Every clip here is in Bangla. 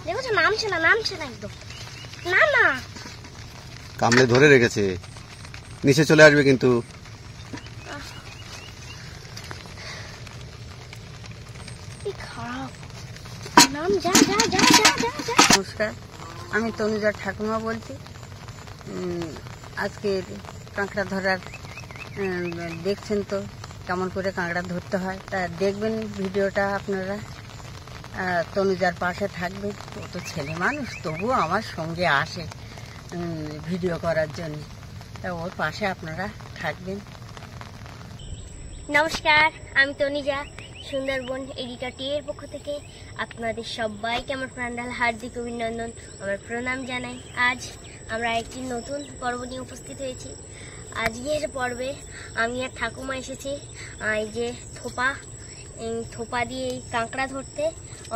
দেখো নামছে না একদম। না না কামড়ে ধরে রেখেছে, নিচে চলে আসবে কিন্তু। নমস্কার, আমি তনুজার ঠাকুমা বলছি। আজকের কাঁকড়া ধরার দেখছেন তো কেমন করে কাঁকড়া ধরতে হয়, তা দেখবেন ভিডিওটা আপনারা। তনুজার পাশে থাকবেন। ও তো ছেলে মানুষ, তবুও আমার সঙ্গে আসে ভিডিও করার জন্য, তা ওর পাশে আপনারা থাকবেন। নমস্কার, আমি তনুজা, সুন্দরবন এডিটর টিভির পক্ষ থেকে আপনাদের সবাইকে আমার প্রাণঢাল হার্দিক অভিনন্দন, আমার প্রণাম জানাই। আজ আমরা একটি নতুন পর্ব নিয়ে উপস্থিত হয়েছি। আজকের পর্বে আমি আর ঠাকুমা এসেছি এই যে থোপা দিয়ে এই কাঁকড়া ধরতে।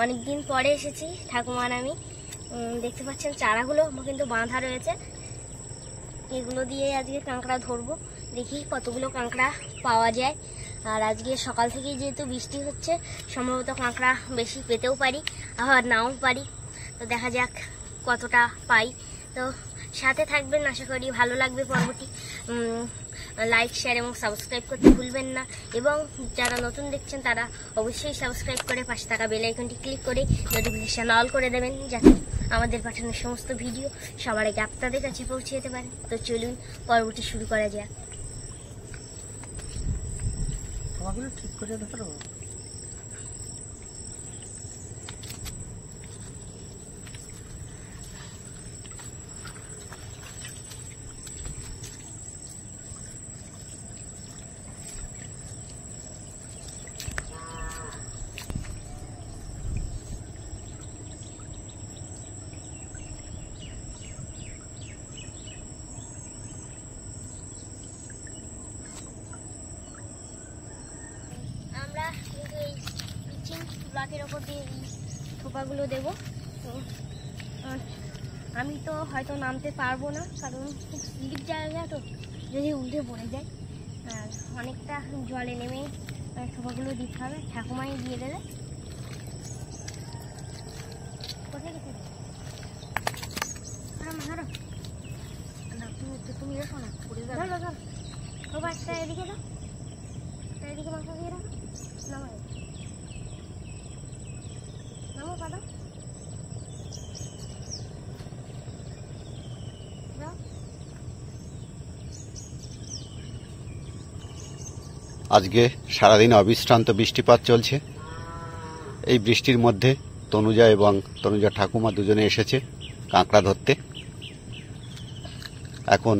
অনেকদিন পরে এসেছি ঠাকুমার আমি। দেখতে পাচ্ছেন চারাগুলো কিন্তু বাঁধা রয়েছে, এগুলো দিয়ে আজকে কাঁকড়া ধরবো। দেখি কতগুলো কাঁকড়া পাওয়া যায়। আর আজকে সকাল থেকেই যেহেতু বৃষ্টি হচ্ছে, সম্ভবত কাঁকড়া বেশি পেতেও পারি, আবার নাও পারি। তো দেখা যাক কতটা পাই। তো সাথে থাকবেন, আশা করি ভালো লাগবে পর্বটি। লাইক, শেয়ার এবং সাবস্ক্রাইব করতে ভুলবেন না। এবং যারা নতুন দেখছেন তারা অবশ্যই সাবস্ক্রাইব করে পাশে থাকা বেল আইকনটি ক্লিক করে নোটিফিকেশন অল করে দেবেন, যাতে আমাদের পাঠানো সমস্ত ভিডিও সবার আগে আপনাদের কাছে পৌঁছে যেতে পারে। তো চলুন পর্বটি শুরু করা যাক। ঠিক করে ধরো। ব্লকের ওপর দিয়ে এই থোপাগুলো দেবো। আমি তো হয়তো নামতে পারবো না, কারণ খুব স্লিপ জায়গা, তো যদি উল্টে পড়ে যায়। আর অনেকটা জলে নেমে থোপাগুলো দিতে হবে, ঠাকুমাই দিয়ে দেবে। কোথায় গেছে? তুমি রেখো না, থোপা একটা এদিকে দাও, এদিকে মাথা দিয়ে রাখো, নামাই নামো পাদা। আজকে সারাদিন অবিশ্রান্ত বৃষ্টিপাত চলছে। এই বৃষ্টির মধ্যে তনুজা এবং তনুজা ঠাকুমা দুজনে এসেছে কাঁকড়া ধরতে। এখন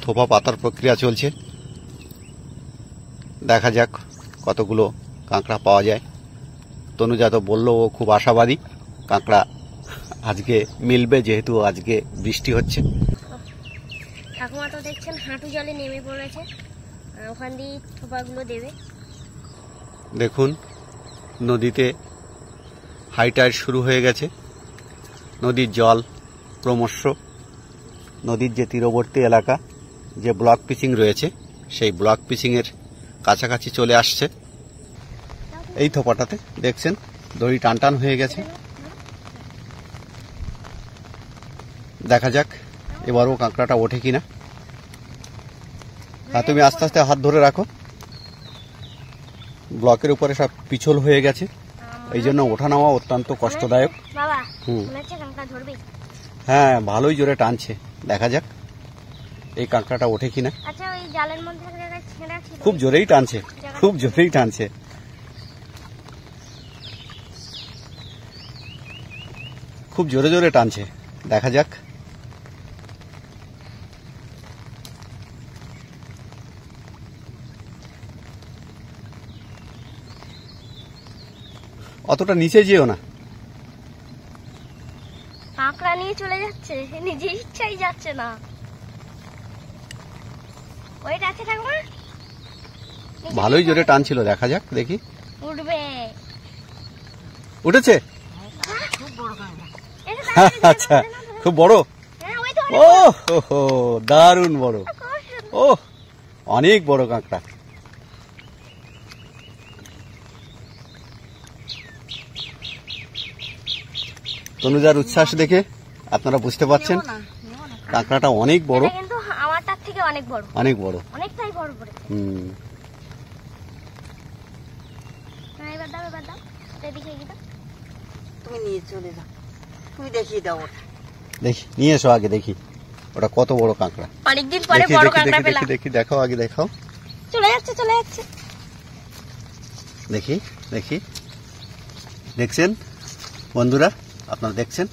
থোপা পাতার প্রক্রিয়া চলছে, দেখা যাক কতগুলো কাঁকড়া পাওয়া যায়। তনুজা তো বললো ও খুব আশাবাদী কাঁকড়া আজকে মিলবে, যেহেতু আজকে বৃষ্টি হচ্ছে। ঠাকুমা তো দেখছেন হাঁটু জলে নেমে পড়েছে, ওখান দিয়ে থোপাগুলো দেবে। দেখুন নদীতে হাই টাইড শুরু হয়ে গেছে, নদীর জল ক্রমশ নদীর যে তীরবর্তী এলাকা, যে ব্লক পিচিং রয়েছে, সেই ব্লক পিচিংয়ের কাছাকাছি চলে আসছে। এই থোপাটাতে দেখছেন দড়ি টানটান হয়ে গেছে। দেখা যাক এবারও কাঁকড়াটা ওঠে কিনা। তুমি আস্তে আস্তে হাত ধরে রাখো, ব্লকের উপরে সব পিছল হয়ে গেছে, এই জন্য ওঠা নামা অত্যন্ত কষ্টদায়ক। হ্যাঁ, ভালোই জোরে টানছে, দেখা যাক এই কাঁকড়াটা ওঠে কিনা। খুব জোরেই টানছে, খুব জোরেই টানছে। খুব জোরে জোরে টানছে, দেখা যাক। অতটা নিচে যেও না, কাঁকড়া নিয়ে চলে যাচ্ছে, নিজে ইচ্ছাই যাচ্ছে না। ওইটা আছে ঠাকুমা, ভালোই জোরে টানছিল, দেখা যাক, দেখি উঠবে। উঠেছে? আচ্ছা, খুব বড়। ও হো, দারুণ বড়। ও, অনেক বড় কাঁকড়া। তনুজার উচ্ছ্বাস দেখে আপনারা বুঝতে পারছেন নেবো না। কাঁকড়াটা অনেক বড়, এটা কিন্তু আমারটার থেকে অনেক বড়, অনেক বড়। অনেকটাই বড় করে। হুম, এবার দাও, এবার দাও, এটা দেখিয়ে দাও। তুমি নিয়ে চলে যাও, তুমি দেখিয়ে দাও ওটা। দেখি নিয়ে এসো আগে দেখি ওটা কত বড় কাঁকড়া। অনেকদিন পরে দেখি বড় দেখি কাঁকড়া দেখি পেলাম। দেখি দেখি দেখাও, আগে দেখাও। চলে যাচ্ছে, চলে যাচ্ছে। দেখি দেখি, দেখছেন বন্ধুরা, আপনারা দেখছেন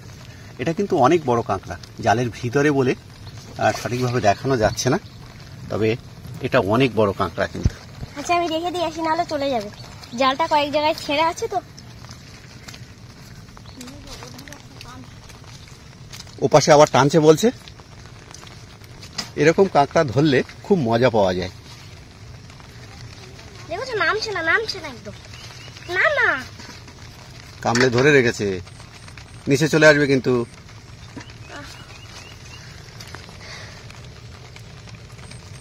এটা কিন্তু অনেক বড় কাঁকড়া। জালের ভিতরে বলে সঠিকভাবে দেখানো যাচ্ছে না, তবে এটা অনেক বড় কাঁকড়া কিন্তু। আচ্ছা আমি রেখে দিয়ে আসি, নাহলে চলে যাবে। জালটা কয়েক জায়গায় ছেড়ে আছে তো। ওপাশে আবার টানছে বলছে। এরকম কাঁকড়া ধরলে খুব মজা পাওয়া যায়। দেখো নামছে না, নামছে না একদম। না না, কামড়ে ধরে রেখেছে, নিচে চলে আসবে কিন্তু।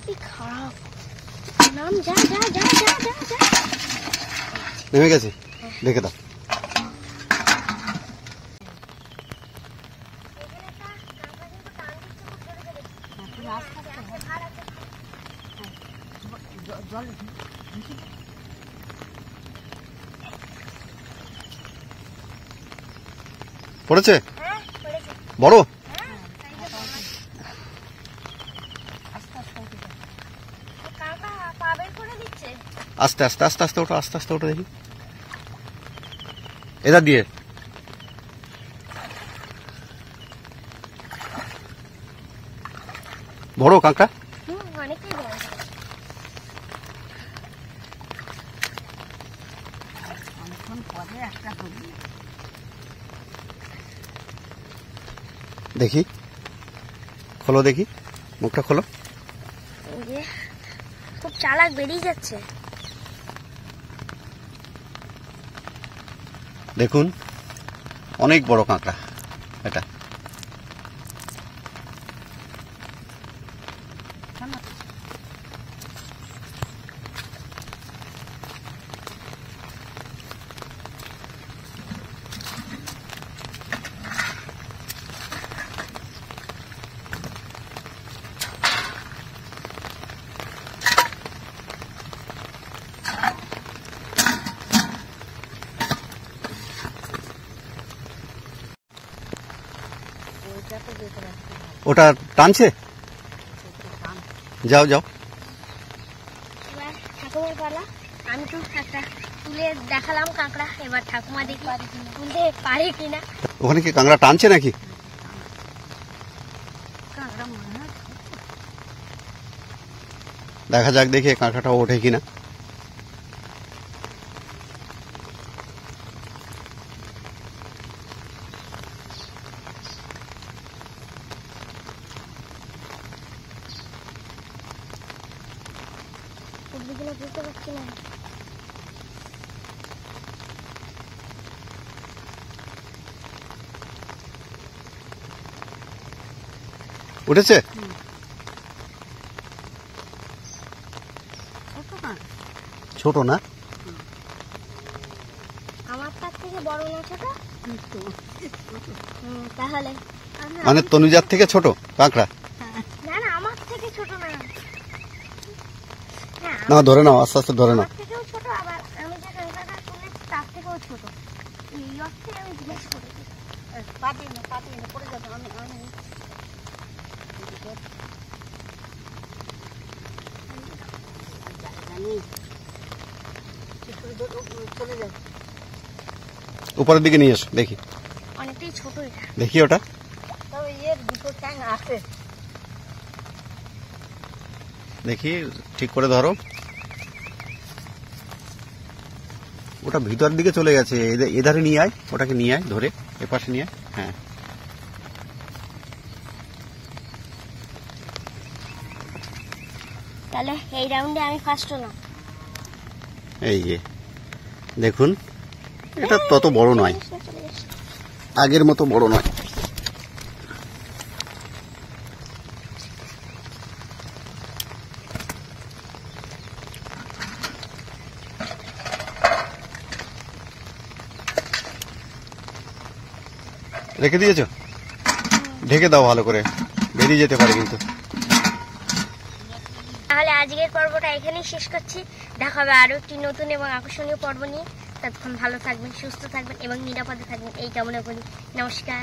কি খারাপ নাম। যা যা যা যা যা যা। নেমে গেছে, দেখে দাও। পড়েছে হ্যাঁ, পড়েছে। বড়। কাকা পা বের করে দিচ্ছে। আস্তে আস্তে আস্তে আস্তে ওঠো, আস্তে আস্তে ওঠো দেখি। এটা দিয়ে বড় কাঁকড়া। অনেকটাই বড়। অনেকক্ষণ পরে একটা হলো। দেখি, খোলো দেখি, মুখটা খোলো। এই যে, খুব চালাক, বেরিয়ে যাচ্ছে। দেখুন অনেক বড় কাঁকড়া এটা। ওটা টানছে, যাও যাও। এবার ঠাকুমার পালা। আমি তো একটা তুলে দেখালাম কাঁকড়া, এবার ঠাকুমা দেখি তুলতে পারে কিনা। ওখানে কি কাঁকড়া টানছে নাকি? কাঁকড়া মনে হয় দেখা যাক দেখি কাঁকড়াটা ওঠে কিনা। সবজিগুলো বুঝতে পারছি না। উঠেছে? ছোট কাঁকড়া। ছোট না? আমার তার থেকে বড় না ছোট? তাহলে মানে তনুজার থেকে ছোট কাঁকড়া? না না, আমার থেকে ছোট না। হ্যাঁ, না ধরে নাও, আস্তে আস্তে ধরে নাও। আমার থেকেও ছোট, আবার আমি যে কাঁকড়াটা তুলেছি তার থেকেও ছোট। এই অর্থে আমি জিজ্ঞেস করেছি। পাঠিয়ে না পড়ে যাবে। আমি চলে যাবে। উপরের দিকে নিয়ে এসো দেখি, অনেকটাই ছোট এটা। দেখি ওটা। তবে এর দুটো ট্যাং আছে। দেখি ঠিক করে ধরো। ওটা ভিতর দিকে চলে গেছে, এধারে নিয়ে আয়, ওটাকে নিয়ে আয় ধরে, এপাশে নিয়ে আয়। হ্যাঁ, তাহলে এই রাউন্ডে আমি ফার্স্ট হলাম। এই যে দেখুন, এটা তত বড় নয়, চলে যাস। আগের মতো বড় নয়। রেখে দিয়েছো? ঢেকে দাও ভালো করে, বেরিয়ে যেতে পারে কিন্তু। তাহলে আজকের পর্বটা এখানেই শেষ করছি। দেখা হবে আরো একটি নতুন এবং আকর্ষণীয় পর্ব নিয়ে। ততক্ষণ ভালো থাকবেন, সুস্থ থাকবেন এবং নিরাপদে থাকবেন এই কামনা করি। নমস্কার।